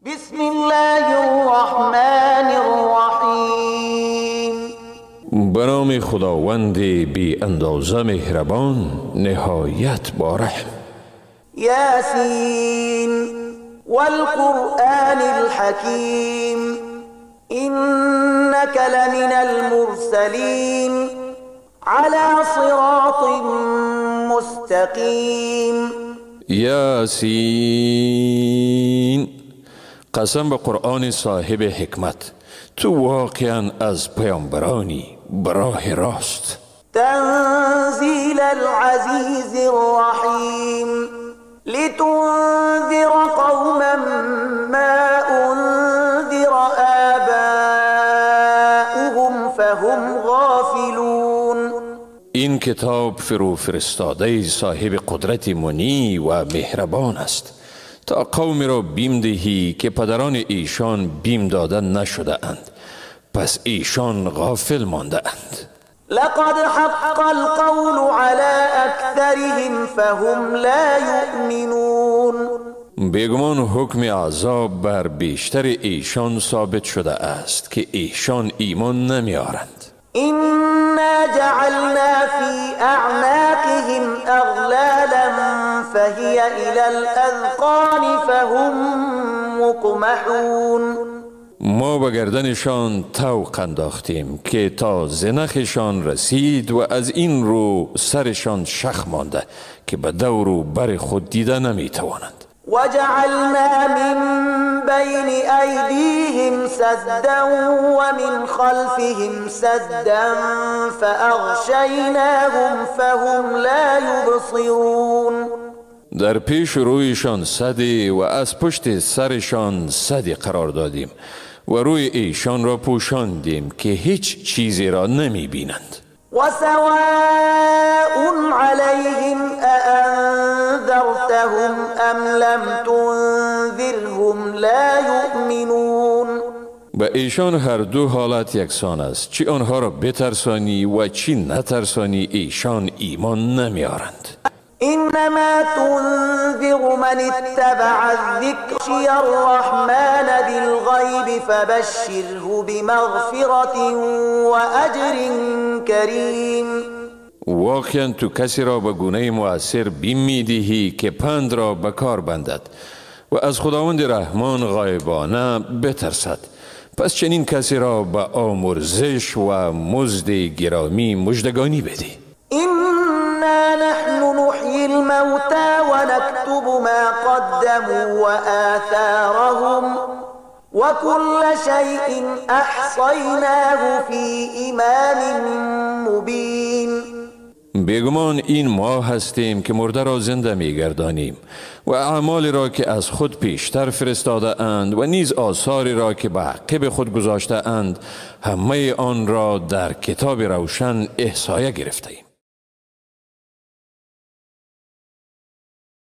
بسم الله الرحمن الرحیم. به نام خداوند بی اندازه مهربان نهایت با رحم. یاسین والقرآن الحکیم انک لمن المرسلین على صراط مستقیم. یاسین، قسم به قرآن صاحب حکمت، تو واقعا از پیامبرانی براه راست. تنزیل العزیز الرحیم لتنذر قوما ما انذر آباؤهم فهم غافلون. این کتاب فرو فرستاده صاحب قدرت منی و مهربان است تا قومی را بیم دهی که پدران ایشان بیم داده نشده اند، پس ایشان غافل مانده اند. لقد حق القول على اکثرهم فهم لا یؤمنون. بیگمان حکم عذاب بر بیشتر ایشان ثابت شده است که ایشان ایمان نمی آرند. إنا جعلنا في أعناقهم أغلالا فهي إلى الأذقان فهم مقمحون. ما به گردنشان طوق انداختیم که تا زنخشان رسید و از این رو سرشان شخ مانده که به دور و بر خود دیده نمی توانند. وجعلنا من بين أيديهم سدا ومن خلفهم سدا فأغشيناهم فهم لا يبصرون. در پیش رویشان سدی و از پشت سرشان سدی قرار دادیم و روی ایشان را پوشاندیم که هیچ چیزی را نمی بینند. وسواء عليهم أأنذرتهم أم لم تنذرهم لا يؤمنون. به ایشان هر دو حالت یکسان است، چی آنها را بترسانی و چی نترسانی ایشان ایمان نمیارند. انما تنذر من اتبع الذکر الرحمن بالغیب فبشره بمغفرة واجر کریم. واقعا تو کسی را به گونه مؤثر بیم میدهی که پند را به کار بندد و از خداوند رحمان غایبانه بترسد، پس چنین کسی را به آمرزش و مزد گرامی مژدگانی بده. إنا نحن نحيي الموتى ونكتب ما قدموا وآثارهم وكل شيء أحصيناه في إمام مبين. بیگمان این ما هستیم که مرده را زنده میگردانیم و اعمال را که از خود پیشتر فرستاده اند و نیز آثاری را که به عقب خود گذاشته اند، همه آن را در کتاب روشن احصایه گرفتیم.